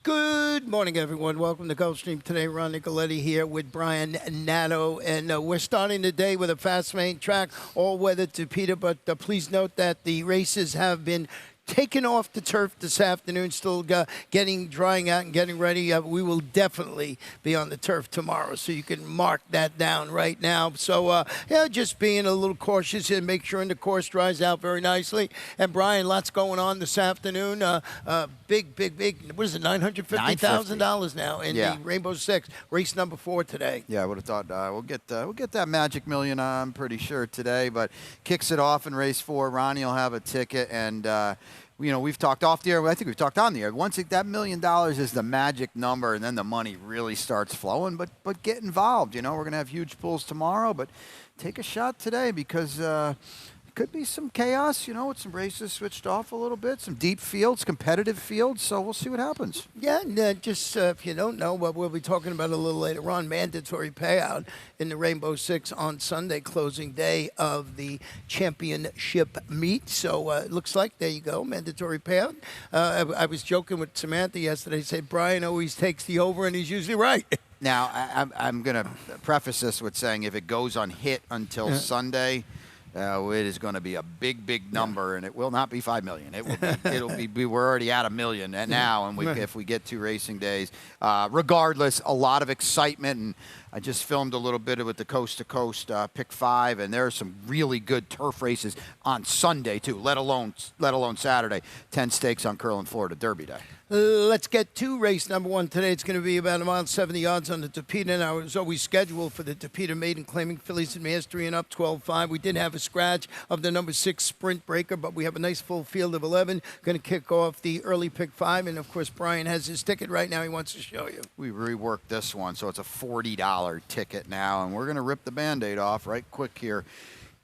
Good morning, everyone. Welcome to Gulfstream today. Ron Nicoletti here with Brian Nato, and we're starting the day with a fast main track, all-weather to Peter. But please note that the races have been taken off the turf this afternoon, still drying out and getting ready. We will definitely be on the turf tomorrow, so you can mark that down right now. So, just being a little cautious and make sure the course dries out very nicely. And, Brian, lots going on this afternoon. Big, what is it, $950,000 now in the Rainbow Six, race number 4 today. Yeah, I would have thought we'll get that magic million, I'm pretty sure, today. But kicks it off in race 4. Ronnie will have a ticket, and we've talked off the air. I think we've talked on the air. Once that $1 million is the magic number, and then the money really starts flowing. But get involved. We're going to have huge pools tomorrow, but take a shot today because could be some chaos, with some races switched off a little bit, some deep fields, competitive fields, so we'll see what happens. Yeah, and just if you don't know, what we'll be talking about a little later on, mandatory payout in the Rainbow Six on Sunday, closing day of the championship meet. So it looks like, there you go, mandatory payout. I was joking with Samantha yesterday, said Brian always takes the over, and he's usually right. Now, I'm going to preface this with saying if it goes unhit until Sunday, it is going to be a big number, and it will not be $5 million. It'll be we're already at $1 million now, and if we get 2 racing days, regardless, a lot of excitement. And I just filmed a little bit with the Coast to Coast Pick 5, and there are some really good turf races on Sunday too. Let alone Saturday. 10 stakes on Curlin, Florida Derby Day. Let's get to race number 1 today. It's going to be about 1.70 miles on the Tapeta. Now, it was always scheduled for the Tapeta maiden claiming fillies and mares 3 and up, 12-5. We did have a scratch of the number 6 Sprint Breaker, but we have a nice full field of 11. Going to kick off the early Pick 5, and of course, Brian has his ticket right now. He wants to show you. We reworked this one, so it's a $40 ticket now, and we're going to rip the Band-Aid off right quick here.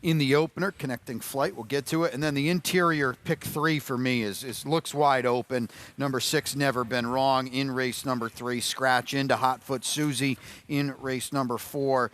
In the opener, Connecting Flight, we'll get to it. And then the interior Pick 3 for me looks wide open. Number 6, Never Been Wrong. In race number 3, scratch into Hotfoot Susie. In race number 4,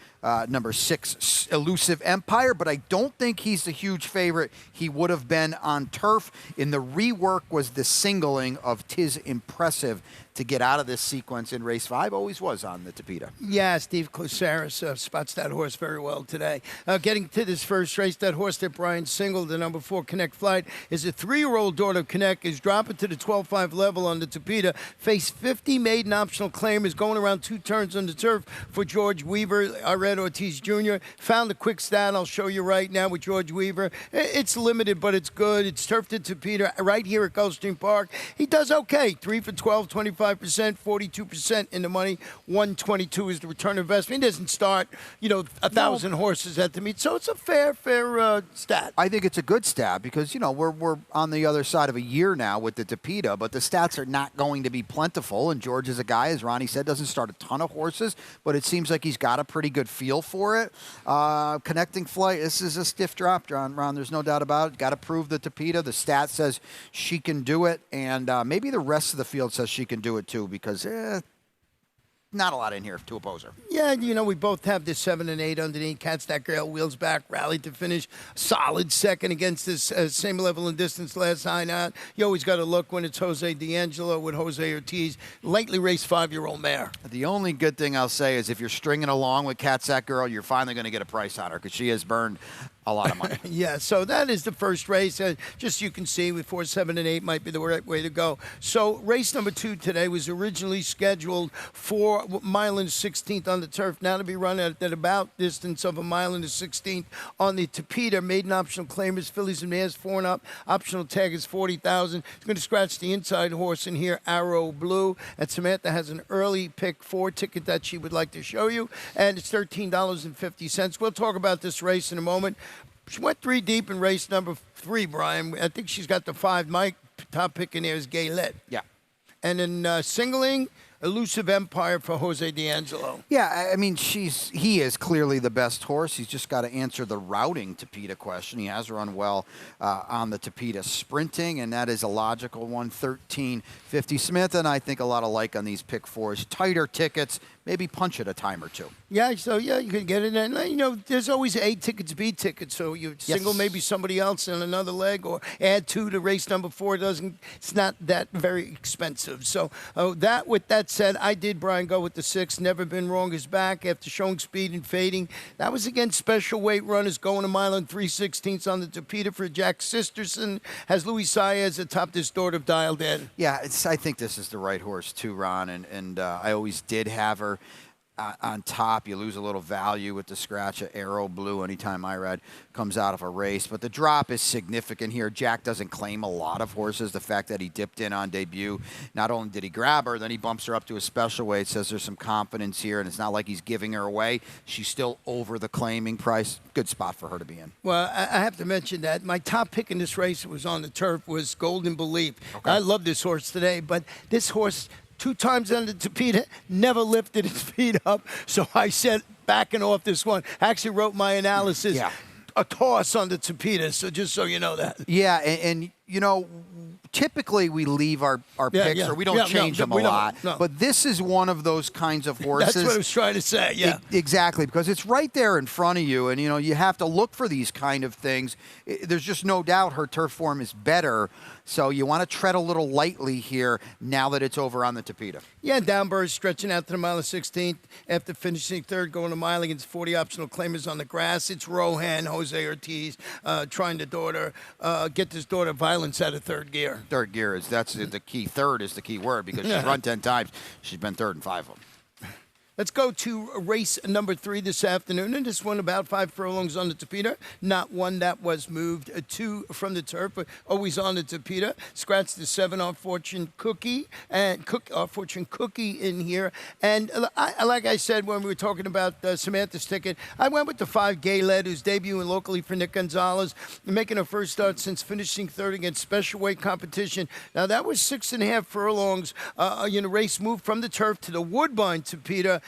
number 6, Elusive Empire. But I don't think he's the huge favorite he would have been on turf. In the rework was the singling of Tis Impressive to get out of this sequence in race 5. Always was on the Tapeta. Yeah, Steve Klosaris spots that horse very well today. Getting to this first race, that horse that Brian singled, the number 4 Connect Flight, is a 3-year-old daughter of Connect, is dropping to the 12.5 level on the Tapeta. Faced 50 maiden optional claim, is going around 2 turns on the turf for George Weaver. Red Ortiz Jr. Found a quick stat I'll show you right now with George Weaver. It's limited, but it's good. It's turfed at Tapeta right here at Gulfstream Park. He does okay. 3 for 12, 25%, 42% in the money. 122 is the return investment. He doesn't start, 1,000 horses at the meet, so it's a fair stat. I think it's a good stat because, we're on the other side of a year now with the Tapeta, but the stats are not going to be plentiful. And George is a guy, as Ronnie said, doesn't start a ton of horses, but it seems like he's got a pretty good feel for it. Connecting Flight, this is a stiff drop, Ron. There's no doubt about it. Got to prove the Tapeta. The stat says she can do it, and maybe the rest of the field says she can do it too, because not a lot in here to oppose her. Yeah, we both have this 7 and 8 underneath. Catch That Girl, wheels back, rallied to finish. Solid second against this same level and distance last time out. You always got to look when it's Jose D'Angelo with Jose Ortiz. Lightly raced 5-year-old mare. The only good thing I'll say is if you're stringing along with Catch That Girl, you're finally going to get a price on her because she has burned a lot of money. Yeah, so that is the first race. Just you can see with 4, 7, and 8 might be the right way to go. So race number 2 today was originally scheduled for 1 mile and 16th on the turf. Now to be run at about distance of 1 mile and 16th on the Tapeta. Maiden optional claimers, fillies and mares 4 and up. Optional tag is 40,000. It's going to scratch the inside horse in here, Arrow Blue. And Samantha has an early Pick 4 ticket that she would like to show you, and it's $13.50. We'll talk about this race in a moment. She went 3 deep in race number 3, Brian. I think she's got the 5. My top pick in there is Gaylette. Yeah. And in singling, Elusive Empire for Jose D'Angelo. Yeah, I mean, he is clearly the best horse. He's just got to answer the routing Tapeta question. He has run well on the Tapeta sprinting, and that is a logical one. 13.50 Smith, and I think a lot of like on these pick fours. Tighter tickets, maybe punch it a time or two. Yeah, so yeah, you can get it. And, you know, there's always A tickets, B tickets. So you single maybe somebody else in another leg, or add 2 to race number 4. It's not that very expensive. So with that said, I did, Brian, go with the 6. Never Been Wrong is back after showing speed and fading. That was against special weight runners, going a mile and 3/16 on the Tapeta for Jack Sisterson. Has Louis Saez atop this door of dialed in. Yeah, I think this is the right horse too, Ron, and I always did have her on top. You lose a little value with the scratch of Arrow Blue anytime Irad comes out of a race, but the drop is significant here. Jack doesn't claim a lot of horses. The fact that he dipped in on debut, not only did he grab her, then he bumps her up to a special weight, says there's some confidence here, and it's not like he's giving her away. She's still over the claiming price. Good spot for her to be in. Well, I have to mention that my top pick in this race was on the turf was Golden Belief. Okay. I love this horse today, but this horse 2 times on the Tapeta, never lifted his feet up. So I said, backing off this one. Actually wrote my analysis. Yeah. A toss on the Tapeta, so just so you know that. Yeah, and you know, typically we leave our picks or we don't change them a lot. No. But this is one of those kinds of horses. That's what I was trying to say, yeah. Exactly, because it's right there in front of you, and you know, you have to look for these kind of things. There's just no doubt her turf form is better, so you want to tread a little lightly here now that it's over on the Tapeta. Yeah, Downburst stretching out to the mile of 16th after finishing 3rd, going a mile against 40 optional claimers on the grass. It's Rohan, Jose Ortiz, trying to get this daughter Violence out of 3rd gear. 3rd gear that's the key. 3rd is the key word because she's run 10 times. She's been 3rd in 5 of them. Let's go to race number 3 this afternoon, and this one about 5 furlongs on the Tapeta. Not one that was moved to from the turf, but always on the Tapeta. Scratch the 7 Our Fortune Cookie and Our Fortune Cookie in here. And like I said when we were talking about Samantha's ticket, I went with the 5 Gay Led, who's debuting locally for Nick Gonzalez, making her first start since finishing 3rd against special weight competition. Now that was 6.5 furlongs. Race moved from the turf to the Woodbine Tapeta.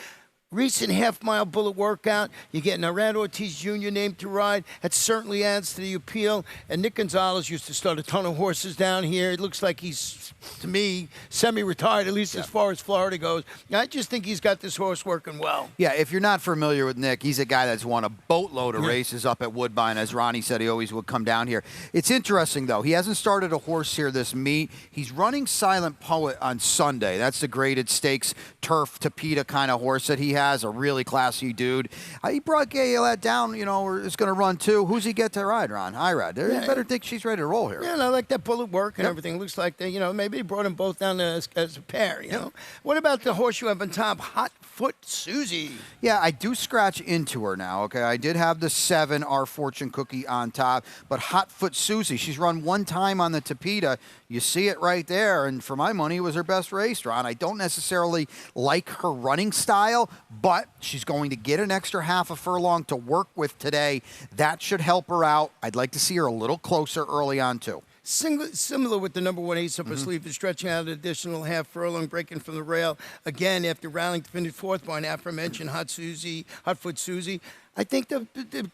Recent half-mile bullet workout. You're getting Irad Ortiz Jr. named to ride. That certainly adds to the appeal. And Nick Gonzalez used to start a ton of horses down here. It looks like he's, to me, semi-retired, at least as far as Florida goes. I just think he's got this horse working well. Yeah, if you're not familiar with Nick, he's a guy that's won a boatload of races up at Woodbine. As Ronnie said, he always would come down here. It's interesting, though. He hasn't started a horse here this meet. He's running Silent Poet on Sunday. That's the graded stakes turf Tapeta kind of horse that he has. A really classy dude. He brought Gayla down, or is going to run too. Who's he get to ride, Ron? Irad. You better think she's ready to roll here. Yeah, and I like that bullet work and everything. Looks like they, maybe he brought them both down as a pair, What about the horse you have on top, Hot Foot Susie? Yeah, I do scratch into her now, okay? I did have the 7 Our Fortune Cookie on top, but Hot Foot Susie, she's run 1 time on the Tapeta. You see it right there, and for my money, it was her best race, Ron. I don't necessarily like her running style, but she's going to get an extra half a furlong to work with today. That should help her out. I'd like to see her a little closer early on, too. Similar with the number 1 ace up her sleeve, is stretching out an additional half furlong, breaking from the rail again after rallying to finish 4th by an aforementioned Hot Foot Susie. I think the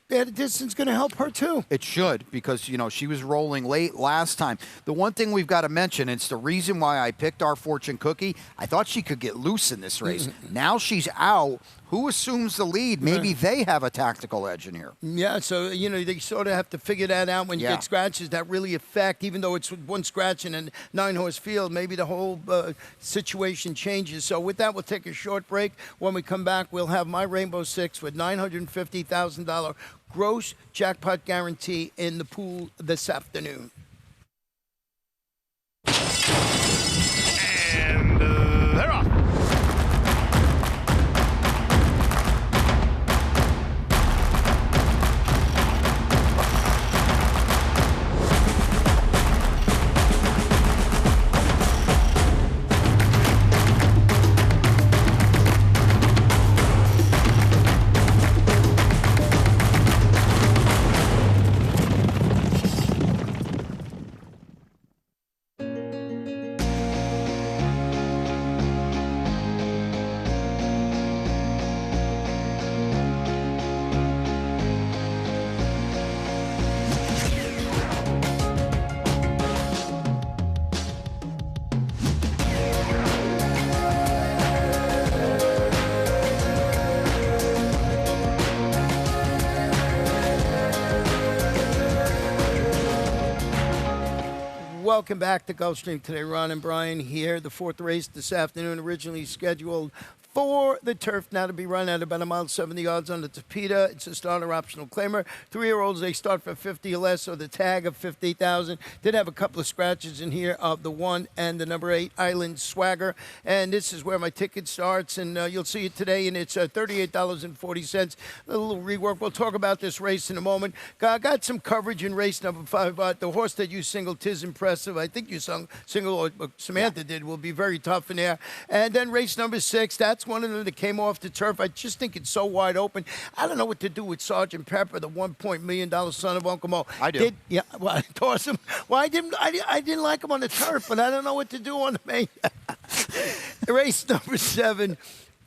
distance is going to help her, too. It should, because, she was rolling late last time. The one thing we've got to mention, it's the reason why I picked Our Fortune Cookie. I thought she could get loose in this race. Now she's out. Who assumes the lead? Maybe they have a tactical edge in here. Yeah, so, they sort of have to figure that out when you get scratches that really affect, even though it's 1 scratch in a 9-horse field, maybe the whole situation changes. So with that, we'll take a short break. When we come back, we'll have my Rainbow Six with $950,000 gross jackpot guarantee in the pool this afternoon. And they're off. welcome back to Gulfstream today. Ron and Brian here. The fourth race this afternoon, originally scheduled for the turf, now to be run at about 1.70 miles on the Tapeta. It's a starter optional claimer. 3-year-olds, they start for 50 or less, so the tag of 50,000. Did have a couple of scratches in here of the 1 and the number 8 Island Swagger, and this is where my ticket starts, and you'll see it today, and it's $38.40. A little rework. We'll talk about this race in a moment. Got some coverage in race number 5. The horse that you singled, Tis Impressive. I think you singled, or Samantha did, will be very tough in there. And then race number 6, that's one of them that came off the turf. I just think it's so wide open. I don't know what to do with Sergeant Pepper, the $1 million son of Uncle Mo. I do. Yeah, well, I toss him. Well, I didn't like him on the turf, but I don't know what to do on the main. Race number 7.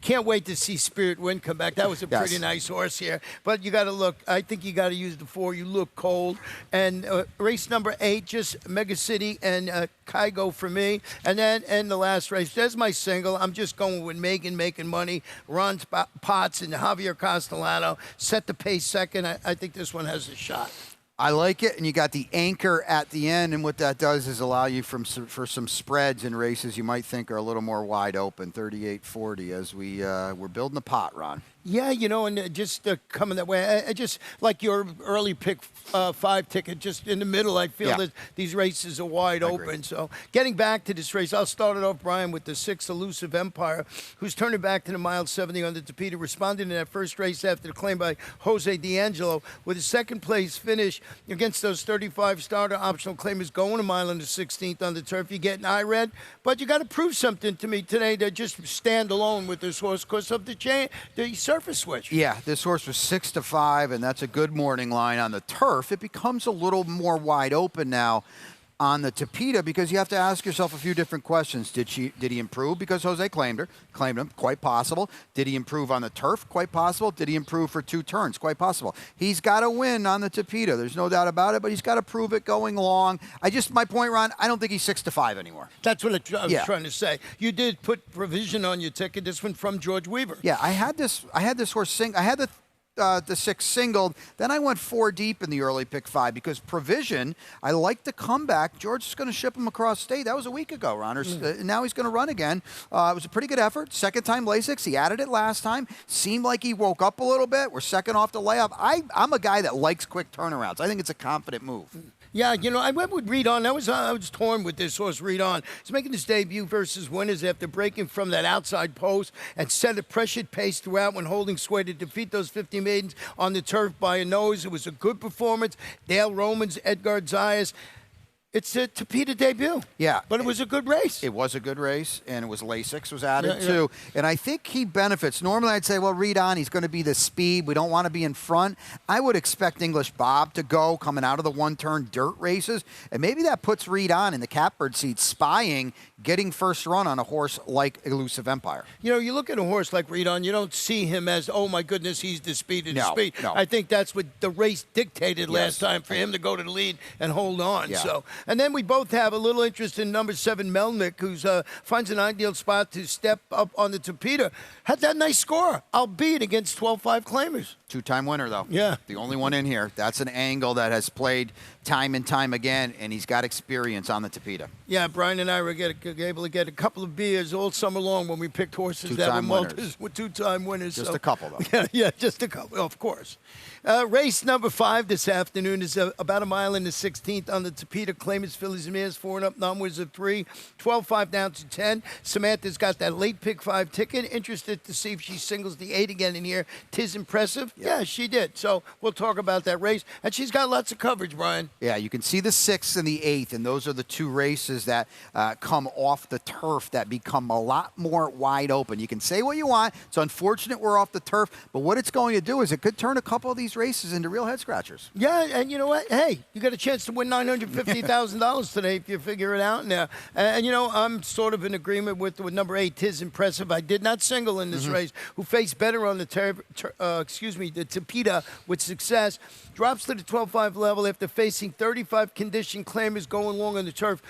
Can't wait to see Spirit Wind come back. That was a pretty nice horse here. But you got to look. I think you got to use the 4. You look cold. And race number 8, just Mega City and Kygo for me. And then in the last race, there's my single. I'm just going with Megan making money. Ron Potts and Javier Castellano set the pace second. I think this one has a shot. I like it, and you got the anchor at the end, and what that does is allow you for some spreads in races you might think are a little more wide open, 38-40, as we're building the pot, Ron. Yeah, you know, and just coming that way, I just like your early pick 5 ticket, just in the middle. I feel that these races are wide open. So getting back to this race, I'll start it off, Brian, with the 6 Elusive Empire, who's turning back to the mile 70 on the Tapeta, responding to that first race after the claim by Jose D'Angelo with a second-place finish against those 35 starter optional claimers going a mile in the 16th on the turf. You get an eye-red, but you got to prove something to me today to just stand alone with this horse because of the surface switch. Yeah, this horse was 6-5, and that's a good morning line on the turf. It becomes a little more wide open now on the Tapeta because you have to ask yourself a few different questions. Did he improve because Jose claimed him? Quite possible. Did he improve on the turf? Quite possible. Did he improve for 2 turns? Quite possible. He's got to win on the Tapeta. There's no doubt about it, but he's got to prove it going long. My point, Ron, I don't think he's 6-5 anymore. That's what I was trying to say. You did put provision on your ticket. This one from George Weaver. Yeah, I had this horse I had the 6 singled. Then I went 4 deep in the early pick 5 because provision, I like the comeback. George is going to ship him across state. That was a week ago, Ron. Now he's going to run again. It was a pretty good effort. Second time Lasix. He added it last time. Seemed like he woke up a little bit. We're second off the layup. I'm a guy that likes quick turnarounds. I think it's a confident move. Yeah, you know, I went with Read On. I was torn with this horse, Read On. He's making his debut versus winners after breaking from that outside post and set a pressured pace throughout when holding sway to defeat those 50 maidens on the turf by a nose. It was a good performance. Dale Romans, Edgar Zayas. It's a Tapeta debut. Yeah. But it was a good race. It was a good race, and it was Lasix was added too. And I think he benefits. Normally I'd say, well, Read On, he's going to be the speed. We don't want to be in front. I would expect English Bob to go coming out of the one-turn dirt races, and maybe that puts Read On in the catbird seat spying, getting first run on a horse like Elusive Empire. You know, you look at a horse like Read On, you don't see him as, oh, my goodness, he's the speed of the speed. No. I think that's what the race dictated last time for him to go to the lead and hold on. Yeah. So, and then we both have a little interest in number 7, Melnick, who's finds an ideal spot to step up on the Tapeta. Had that nice score, albeit against 12-5 claimers. 2-time winner, though. Yeah. The only one in here. That's an angle that has played time and time again, and he's got experience on the Tapeta. Yeah, Brian and I were able to get a couple of beers all summer long when we picked horses that were multis with 2-time winners. Just a couple, though. Yeah, just a couple, of course. Race number 5 this afternoon is about a mile in the 16th on the Tapeta. Claimants, fillies and mares, 4 and up, non-winners of 3, 12-5 down to 10. Samantha's got that late pick 5 ticket. Interested to see if she singles the 8 again in here. Tis Impressive. Yeah, she did. So we'll talk about that race. And she's got lots of coverage, Brian. Yeah, you can see the 6th and the 8th, and those are the 2 races that come off the turf that become a lot more wide open. You can say what you want. It's unfortunate we're off the turf, but what it's going to do is it could turn a couple of these races into real head scratchers. Yeah, and you know what? Hey, you got a chance to win $950,000 today if you figure it out now. And, you know, I'm sort of in agreement with number 8, Tis Impressive. I did not single in this race, who faced better on the the Tapeta with success. Drops to the 12-5 level after facing 35 condition claimers going long on the turf.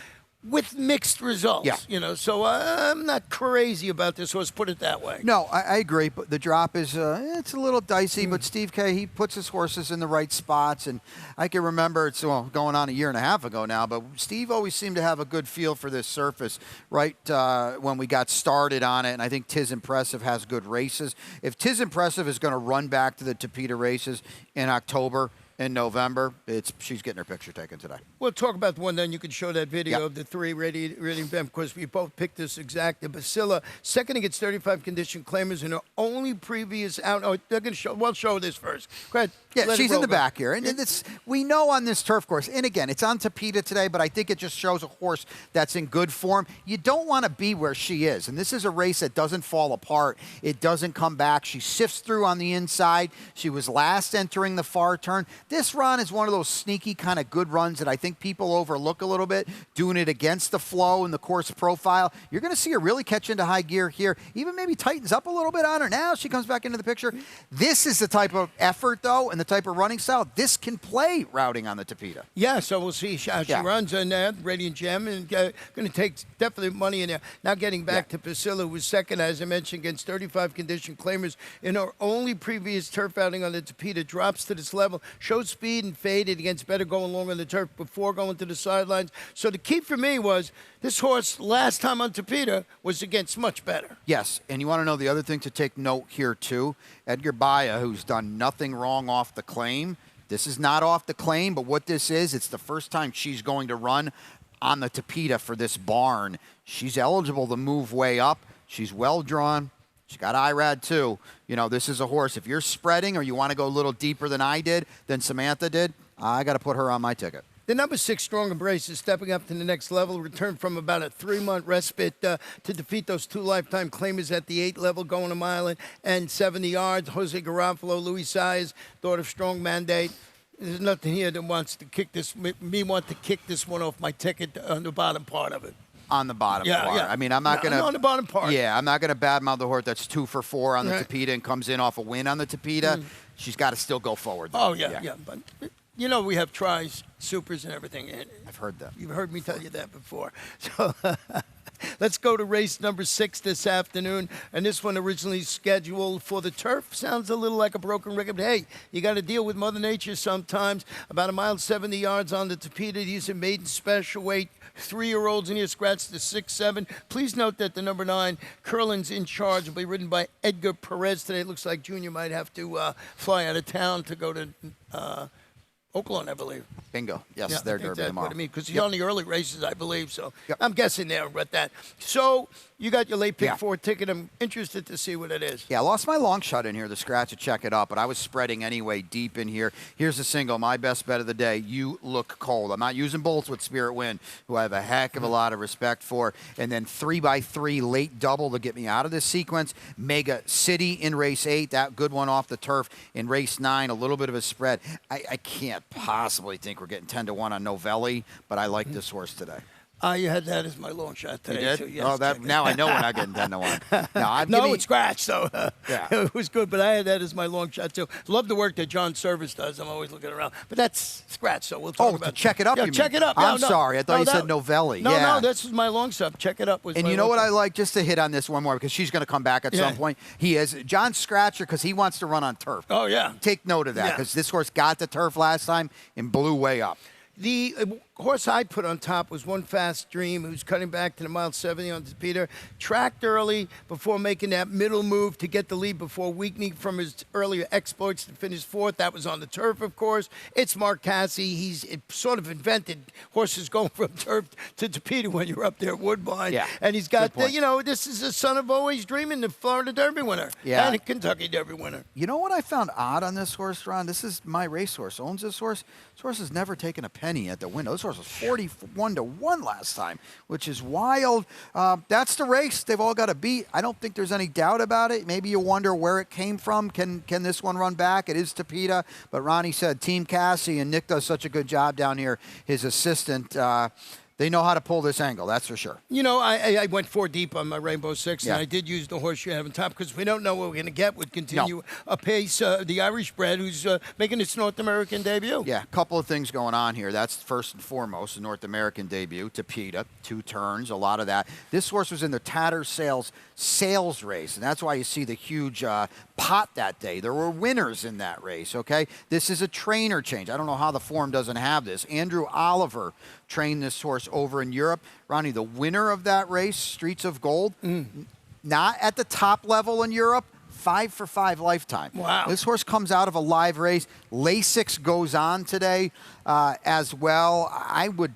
with mixed results. Yeah. You know, so I'm not crazy about this horse, put it that way. No, I agree, but the drop is it's a little dicey, but Steve K, he puts his horses in the right spots, and I can remember it's going on a year and a half ago now, but Steve always seemed to have a good feel for this surface right when we got started on it, and I think Tiz Impressive has good races. If Tiz Impressive is going to run back to the Tapeta races in October, in November, she's getting her picture taken today. We'll talk about the one, then you can show that video Yep. of the three Radiant Vamp, because we both picked this exact. Basila, second against 35 condition claimers in her only previous out. Oh, they're going to show. We'll show this first. Go ahead. Yeah, Let it she's in roll, the go. back here. And it's, we know on this turf course, and again, it's on Tapeta today, but I think it just shows a horse that's in good form. You don't want to be where she is. And this is a race that doesn't fall apart. It doesn't come back. She sifts through on the inside. She was last entering the far turn. This run is one of those sneaky kind of good runs that I think people overlook a little bit, doing it against the flow and the course profile. You're going to see her really catch into high gear here, even maybe tightens up a little bit on her. Now she comes back into the picture. This is the type of effort, though, and the type of running style. This can play routing on the Tapeta. Yeah, so we'll see how she runs in there. Radiant Gem, and going to take definitely money in there. Now getting back to Priscilla, who was second, as I mentioned, against 35 condition claimers in her only previous turf outing on the Tapeta. Drops to this level, showed speed and faded against better going long on the turf before going to the sidelines. So the key for me was this horse last time on Tapeta was against much better. Yes, and you want to know the other thing to take note here, too? Edgar Baia, who's done nothing wrong off the claim. This is not off the claim, but what this is, it's the first time she's going to run on the Tapeta for this barn. She's eligible to move way up. She's well drawn. She's got IRAD, too. You know, this is a horse. If you're spreading or you want to go a little deeper than I did, than Samantha did, I got to put her on my ticket. The number 6 Strong Embrace is stepping up to the next level, returned from about a 3-month respite to defeat those 2 lifetime claimers at the 8 level, going a mile and 70 yards. Jose Garofalo, Louis Saez, daughter of Strong Mandate. There's nothing here that wants to kick this, want to kick this one off my ticket on the bottom part of it. On the bottom part. Yeah. I mean, I'm not going to... on the bottom part. Yeah, I'm not going to badmouth the horse that's 2 for 4 on the Tapeta and comes in off a win on the Tapeta. She's got to still go forward, though. Oh, yeah. But, you know, we have tries, supers, and everything. I've heard that. You've heard me tell you that before. So let's go to race number 6 this afternoon. And this one originally scheduled for the turf. Sounds a little like a broken record, but hey, you got to deal with Mother Nature sometimes. About a mile, 70 yards on the Tapeta. These are maiden special weight. 3-year-olds in here, scratch the 6-7. Please note that the number 9, Curlin's in charge, will be ridden by Edgar Perez today. It looks like Junior might have to fly out of town to go to Oakland, I believe. Bingo. Yes, Yeah, they're I think Derby that's tomorrow. what I mean, because he's on the early races, I believe. So Yep. I'm guessing there about that. So you got your late pick Yeah. 4 ticket. I'm interested to see what it is. Yeah, I lost my long shot in here to scratch to check it up, but I was spreading anyway deep in here. Here's the single, my best bet of the day. You Look Cold. I'm not using bolts with Spirit Wind, who I have a heck of a lot of respect for. And then 3x3 late double to get me out of this sequence. Mega City in race 8, that good one off the turf. In race 9, a little bit of a spread. I can't possibly think we're getting 10-1 on Novelli, but I like this horse today. You had that as my long shot today, You did? too. Yes, Oh, check it. now I know we're not getting 10-1. No, it's scratched, so Yeah. it was good. But I had that as my long shot, too. Love the work that John Service does. I'm always looking around. But that's scratch, so we'll talk about to check it up, Yeah, you check mean? it up. I'm sorry. I thought you said Novelli. No, Yeah. this was my long shot. Check it up. And you know what I like? Just to hit on this one more, because she's going to come back at some point. He is John Scratcher, because he wants to run on turf. Oh, yeah. Take note of that, Yeah. because this horse got the turf last time and blew way up. The horse I put on top was One Fast Dream, who's cutting back to the mile 70 on Peter. Tracked early before making that middle move to get the lead before weakening from his earlier exploits to finish 4th. That was on the turf, of course. It's Mark Cassie. He's sort of invented horses going from turf to Peter when you're up there at Woodbine. Yeah. And he's got, Good point. this is the son of Always Dreaming, the Florida Derby winner. Yeah. And a Kentucky Derby winner. You know what I found odd on this horse, Ron? This is my racehorse. Owns this horse. This horse has never taken a penny at the window. This horse was 41-1 last time, which is wild. That's the race they've all got to beat. I don't think there's any doubt about it. Maybe you wonder where it came from. Can this one run back? It is Tapeta. But Ronnie said Team Cassie, and Nick does such a good job down here, his assistant. They know how to pull this angle, that's for sure. You know, I went 4 deep on my Rainbow Six, Yeah. and I did use the horse you have on top because we don't know what we're going to get with continue apace. The Irish bred who's making its North American debut. Yeah, a couple of things going on here. That's first and foremost the North American debut, Tapeta, 2 turns, a lot of that. This horse was in the Tatter sales race, and that's why you see the huge pot that day. There were winners in that race, okay? This is a trainer change. I don't know how the form doesn't have this. Andrew Oliver trained this horse over in Europe. Ronnie, the winner of that race, Streets of Gold, not at the top level in Europe, 5 for 5 lifetime. Wow. This horse comes out of a live race. Lasix goes on today as well. I would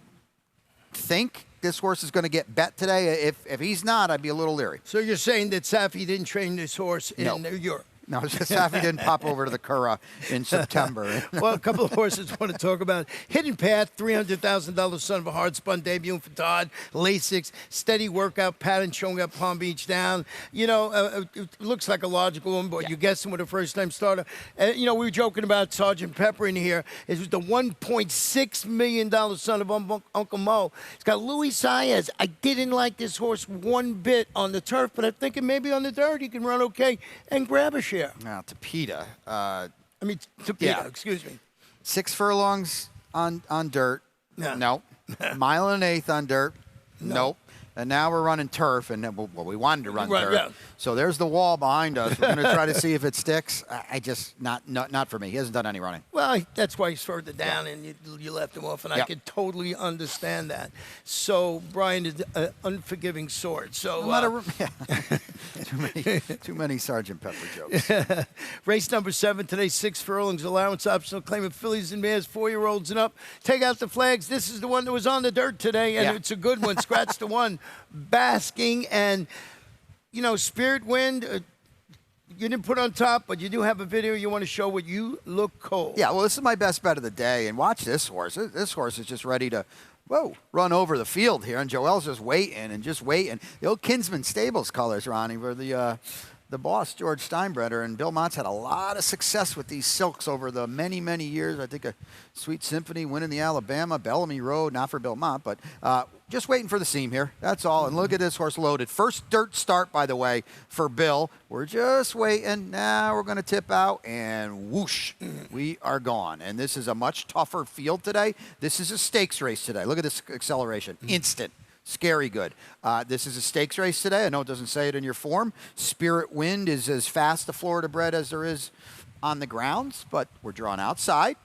think this horse is going to get bet today. If he's not, I'd be a little leery. So you're saying that Safi didn't train this horse in No. Europe? No, Safi didn't pop over to the Curragh in September. Well, a couple of horses I want to talk about. Hidden Path, $300,000 son of a hard-spun debut for Todd. Lasix, steady workout pattern showing up Palm Beach down. You know, it looks like a logical one, but you're guessing with a first-time starter. You know, we were joking about Sergeant Pepper in here. It was the $1.6 million son of Uncle Mo. It's got Luis Saez. I didn't like this horse one bit on the turf, but I'm thinking maybe on the dirt he can run okay and grab a share. Now, Tapeta. Tapeta, excuse me. 6 furlongs on dirt. Yeah. Nope. Mile and an eighth on dirt. Nope. And now we're running turf, and well, we wanted to run turf. Yeah. So there's the wall behind us. We're going to try to see if it sticks. I just not for me. He hasn't done any running. Well, that's why he's further down, and you left him off, and I could totally understand that. So Brian is an unforgiving sort. So too many Sergeant Pepper jokes. Race number 7 today, 6 furlongs, allowance optional, claiming fillies and mares, 4-year-olds and up. Take out the flags. This is the one that was on the dirt today, and it's a good one. Scratch the one. Basking and, you know, Spirit Wind, you didn't put on top, but you do have a video you want to show what you look cold. Yeah, well, this is my best bet of the day, and watch this horse. This horse is just ready to, run over the field here, and Joel's just waiting. The old Kinsman Stables colors, Ronnie, were the boss, George Steinbrenner, and Bill Mott's had a lot of success with these silks over the many, many years. I think a Sweet Symphony winning the Alabama, Bellamy Road, not for Bill Mott, but just waiting for the seam here. That's all. And look at this horse loaded. First dirt start, by the way, for Bill. We're just waiting. Now we're going to tip out, and whoosh, we are gone. And this is a much tougher field today. This is a stakes race today. Look at this acceleration. Instant. Scary good. This is a stakes race today. I know it doesn't say it in your form. Spirit Wind is as fast a Florida bred as there is on the grounds, but we're drawn outside.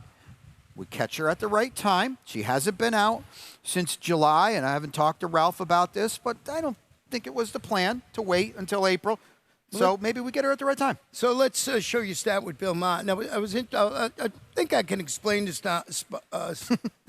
We catch her at the right time. She hasn't been out since July, and I haven't talked to Ralph about this, but I don't think it was the plan to wait until April. So maybe we get her at the right time. So let's show you stat with Bill Mott. Now, I think I can explain the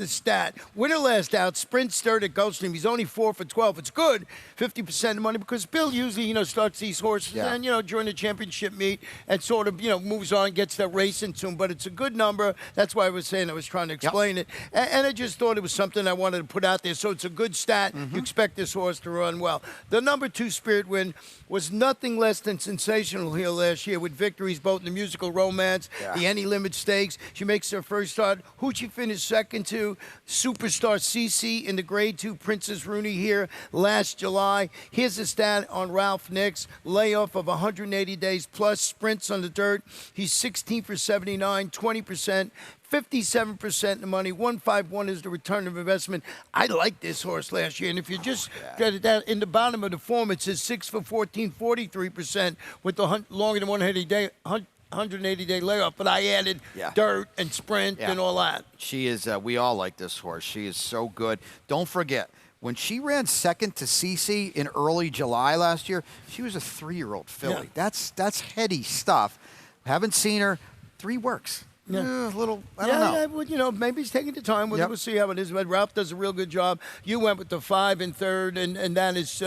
stat. Winner last out, sprint start at Gulfstream. He's only 4 for 12. It's good, 50% of money, because Bill usually, starts these horses and, during the championship meet and sort of, moves on, gets that race into him. But it's a good number. That's why I was saying I was trying to explain it. And I just thought it was something I wanted to put out there. So it's a good stat. You expect this horse to run well. The number 2 Spirit Wind was nothing less than sensational here last year with victories both in the Musical Romance, the Any Limit Stakes. She makes her first start. Who'd she finish second to? Superstar CC in the Grade 2 Princess Rooney here last July. Here's a stat on Ralph Nix. Layoff of 180 days plus sprints on the dirt. He's 16 for 79, 20%. 57% of the money. 151 is the return of investment. I liked this horse last year. And if you just get it down in the bottom of the form, it says 6 for 14, 43% with the longer than 180-day layoff. But I added dirt and sprint and all that. She is, we all like this horse. She is so good. Don't forget, when she ran second to Cece in early July last year, she was a 3-year-old filly. That's heady stuff. Haven't seen her. 3 works. A little, I don't know. Yeah, well, maybe he's taking the time. We'll see how it is. But Ralph does a real good job. You went with the 5 and 3rd, and that is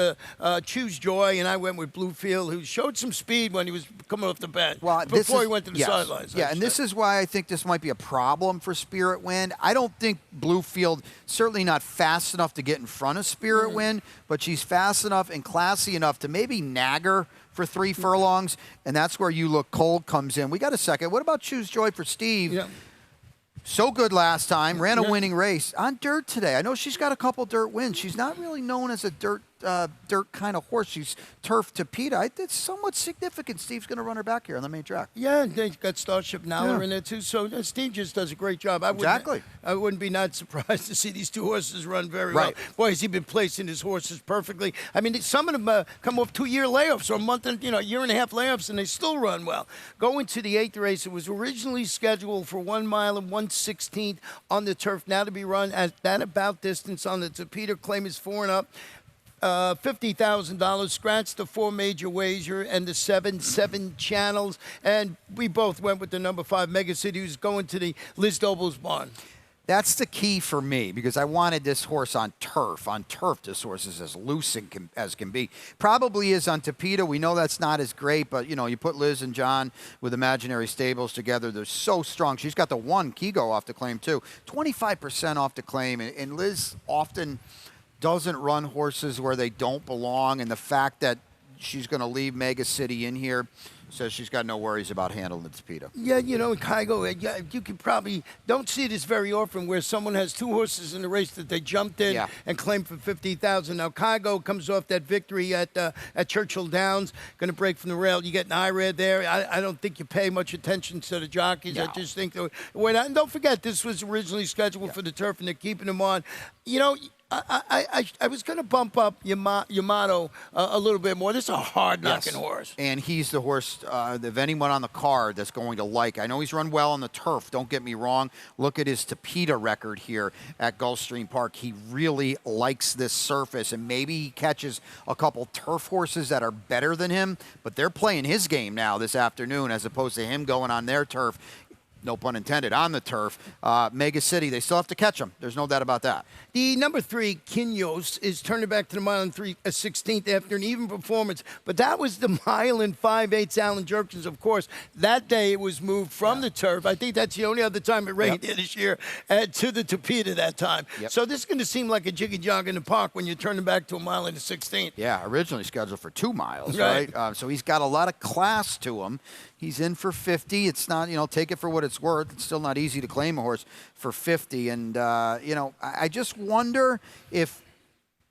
Choose Joy, and I went with Bluefield, who showed some speed when he was coming off the bench before he went to the sidelines. Yeah, and this is why I think this might be a problem for Spirit Wind. I don't think Bluefield, certainly not fast enough to get in front of Spirit Wind, but she's fast enough and classy enough to maybe nag her for 3 furlongs, and that's where You Look Cold comes in. We got a second. What about Choose Joy for Steve? Yeah. So good last time. Ran a winning race on dirt today. I know she's got a couple dirt wins. She's not really known as a dirt kind of horse. She's turf Tapeta. It's somewhat significant. Steve's going to run her back here on the main track. Yeah, and they've got Starship Nala in there too. So Steve just does a great job. I wouldn't be not surprised to see these two horses run very well. Boy, has he been placing his horses perfectly. I mean, some of them come off 2-year layoffs or a month and year and a half layoffs, and they still run well. Going to the 8th race, it was originally scheduled for 1 mile and 1/16 on the turf. Now to be run at that about distance on the Tapeta. Claim is 4 and up. $50,000, scratched the 4 major wager and the 7 channels, and we both went with the number 5 Mega City, who's going to the Liz Doble's barn. That's the key for me because I wanted this horse on turf. On turf, this horse is as loose as can be. Probably is on Tapeta. We know that's not as great, but, you put Liz and John with Imaginary Stables together. They're so strong. She's got the 1 Kigo off the claim, too. 25% off the claim, and Liz often doesn't run horses where they don't belong, and the fact that she's going to leave Mega City in here says she's got no worries about handling the Tapeta. Yeah, Kygo, you can probably don't see this very often where someone has 2 horses in the race that they jumped in and claimed for $50,000. Now Kygo comes off that victory at Churchill Downs, going to break from the rail. You get an IRAD there. I don't think you pay much attention to the jockeys. No. I just think and don't forget this was originally scheduled for the turf, and they're keeping them on. I was going to bump up Yamato a little bit more. This is a hard-knocking horse. And he's the horse of anyone on the card that's going to like. I know he's run well on the turf. Don't get me wrong. Look at his Tapeta record here at Gulfstream Park. He really likes this surface, and maybe he catches a couple turf horses that are better than him, but they're playing his game now this afternoon as opposed to him going on their turf. No pun intended, on the turf. Mega City, they still have to catch them. There's no doubt about that. The number 3, Kinyos, is turning back to the mile and 3/16 after an even performance. But that was the mile and 5/8 Alan Jerkins, of course. That day it was moved from the turf. I think that's the only other time it rained here this year, to the Tapeta that time. So this is going to seem like a jiggy jog in the park when you're turning back to a mile and 16. Yeah, originally scheduled for 2 miles, right? So he's got a lot of class to him. He's in for 50. It's not, take it for what it's worth. It's still not easy to claim a horse for 50. And, I just wonder if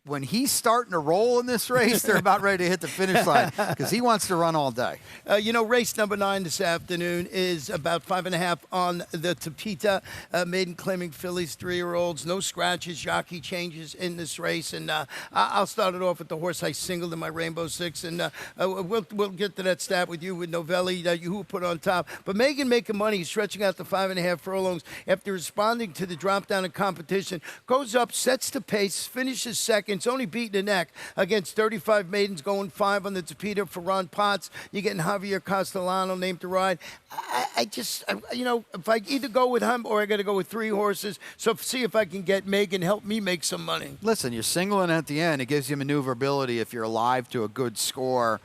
when he's starting to roll in this race, they're about ready to hit the finish line because he wants to run all day. Race number 9 this afternoon is about 5.5 on the Tapeta. Maiden claiming fillies, 3-year-olds, no scratches, jockey changes in this race. And I'll start it off with the horse I singled in my Rainbow Six. And we'll get to that stat with you with Novelli that you put on top. But Megan making money, stretching out the 5.5 furlongs after responding to the drop down in competition. Goes up, sets the pace, finishes second. It's only beating the neck against 35 maidens, going 5 on the Tapeta for Ron Potts. You're getting Javier Castellano named to ride. If I either go with him or I got to go with 3 horses. So see if I can get Megan help me make some money. Listen, you're singling at the end. It gives you maneuverability if you're alive to a good score.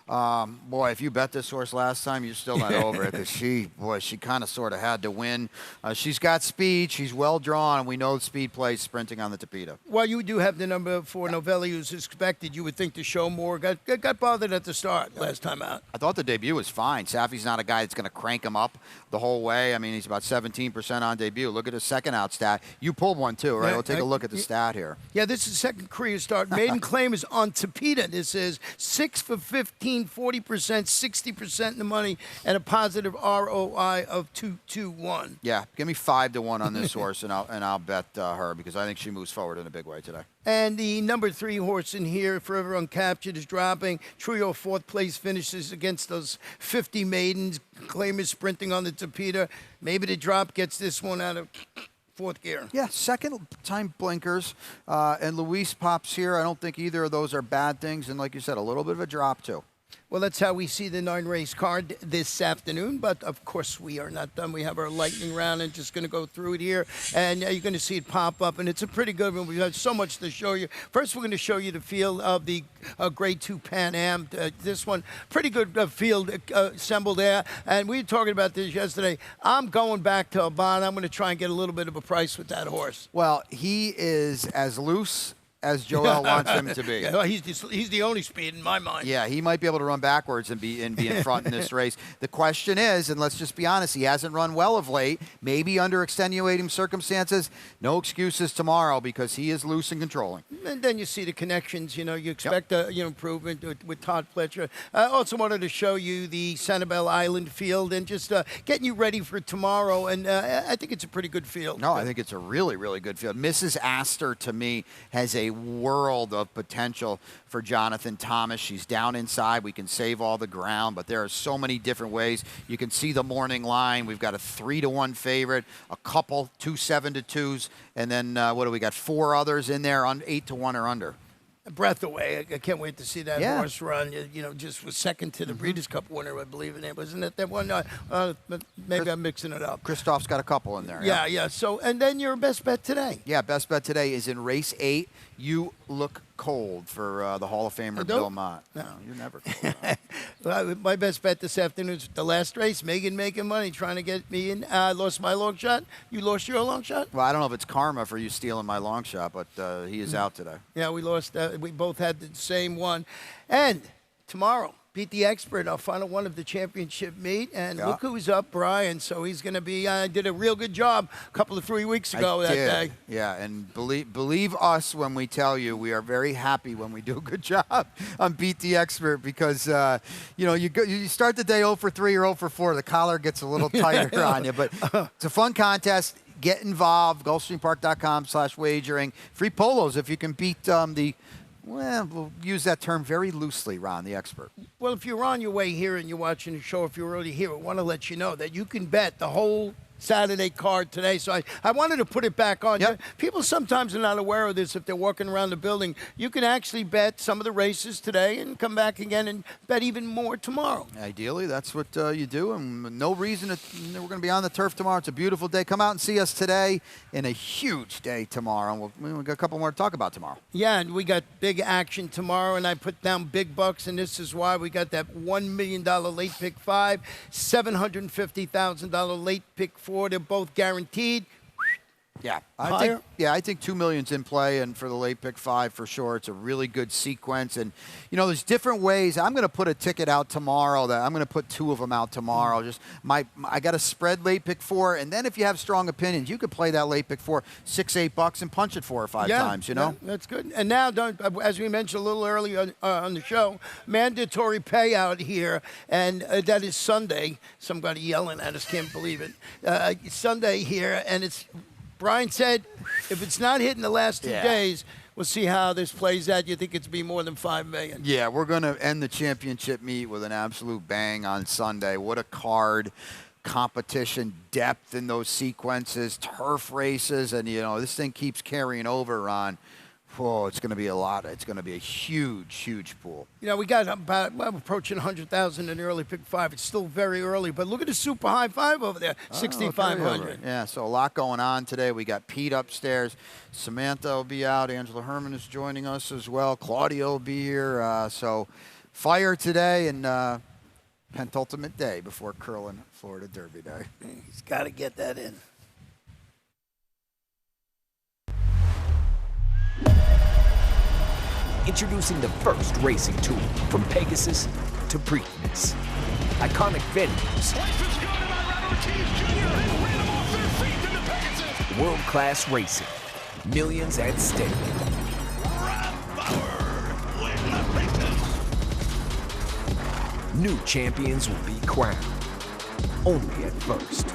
Boy, if you bet this horse last time, you're still not over it because she kind of sort of had to win. She's got speed. She's well drawn, and we know speed plays sprinting on the Tapeta. Well, you do have the number 4 Novelli, who's expected. You would think to show more. Got bothered at the start last time out. I thought the debut was fine. Safi's not a guy that's going to crank him up the whole way. I mean, he's about 17% on debut. Look at his second out stat. You pulled one too, right? We'll take a look at the stat here. Yeah, this is second career start. Maiden claim is on Tapeta. This is 6 for 15. 40%, 60% in the money, and a positive ROI of 2-1. Yeah, give me 5-1 on this horse, and I'll bet her because I think she moves forward in a big way today. And the number 3 horse in here, Forever Uncaptured, is dropping. Trio 4th place finishes against those 50 maidens. Claim is sprinting on the Tapeta. Maybe the drop gets this one out of 4th gear. Yeah, second time blinkers, and Luis pops here. I don't think either of those are bad things, and like you said, a little bit of a drop too. Well, that's how we see the 9-race card this afternoon. But, of course, we are not done. We have our lightning round and just going to go through it here. And you're going to see it pop up. And it's a pretty good one. We've got so much to show you. First, we're going to show you the field of the Grade 2 Pan Am. This one, pretty good field assembled there. And we were talking about this yesterday. I'm going back to Albon. I'm going to try and get a little bit of a price with that horse. Well, he is as loose as Joel wants him to be. Yeah, well, he's the only speed in my mind. Yeah, he might be able to run backwards and be in front in this race. The question is, and let's just be honest, he hasn't run well of late. Maybe under extenuating circumstances. No excuses tomorrow because he is loose and controlling. And then you see the connections. You expect improvement with Todd Fletcher. I also wanted to show you the Sanibel Island field and just getting you ready for tomorrow. And I think it's a pretty good field. No, I think it's a really, really good field. Mrs. Astor, to me, has a world of potential for Jonathan Thomas. She's down inside. We can save all the ground, but there are so many different ways. You can see the morning line. We've got a 3-1 favorite, a couple 2 7-2s, and then what do we got? 4 others in there on 8-1 or under. A breath away. I can't wait to see that Yeah. horse run. Just was second to the Breeders' Cup winner, I believe in it. Wasn't it that one? Maybe I'm mixing it up. Christoph's got a couple in there. Yeah. So, and then your best bet today. Yeah, best bet today is in race 8. You look cold for the Hall of Famer Bill Mott. No, you're never cold. Well, my best bet this afternoon is the last race. Megan making money, trying to get me in. I lost my long shot. You lost your long shot? Well, I don't know if it's karma for you stealing my long shot, but he is out today. Yeah, we lost. We both had the same one. And tomorrow, Beat the Expert, our final one of the championship meet. And look who's up, Brian. So he's going to be, did a real good job a couple of 3 weeks ago that day. Yeah, and believe us when we tell you we are very happy when we do a good job on Beat the Expert because, you start the day 0 for 3 or 0 for 4. The collar gets a little tighter on you. But it's a fun contest. Get involved. Gulfstreampark.com/wagering. Free polos if you can beat we'll use that term very loosely, Ron, the expert. Well, if you're on your way here and you're watching the show, if you're already here, I want to let you know that you can bet the whole Saturday card today. So I wanted to put it back on. Yep. People sometimes are not aware of this if they're walking around the building. You can actually bet some of the races today and come back again and bet even more tomorrow. Ideally, that's what you do, and no reason we're going to be on the turf tomorrow. It's a beautiful day. Come out and see us today and a huge day tomorrow. And we've got a couple more to talk about tomorrow. Yeah, and we got big action tomorrow, and I put down big bucks, and this is why we got that $1 million late pick 5, $750,000 late pick 4. They're both guaranteed. Yeah, I think 2 million's in play, and for the late pick 5 for sure. It's a really good sequence, and there's different ways. I'm going to put a ticket out tomorrow. That I'm going to put 2 of them out tomorrow. Just I got a spread late pick 4, and then if you have strong opinions, you could play that late pick 4 $6-8 and punch it 4 or 5 times. Yeah, that's good. And now, as we mentioned a little earlier on the show, mandatory payout here, and that is Sunday. Somebody yelling at us, can't believe it. Sunday here, and it's. Brian said, if it's not hitting the last 2 days, we'll see how this plays out. You think it's be more than $5 million? Yeah, we're going to end the championship meet with an absolute bang on Sunday. What a card. Competition, depth in those sequences, turf races, and, this thing keeps carrying over on. Oh, it's going to be a lot. It's going to be a huge, huge pool. We got about approaching 100,000 in the early pick 5. It's still very early, but look at the super high 5 over there, 6,500. Yeah, so a lot going on today. We got Pete upstairs. Samantha will be out. Angela Herman is joining us as well. Claudio will be here. So fire today and penultimate day before Curlin Florida Derby Day. He's got to get that in. Introducing the first racing tool from Pegasus to Preakness. Iconic venues. World-class racing. Millions at stake. New champions will be crowned. Only at first.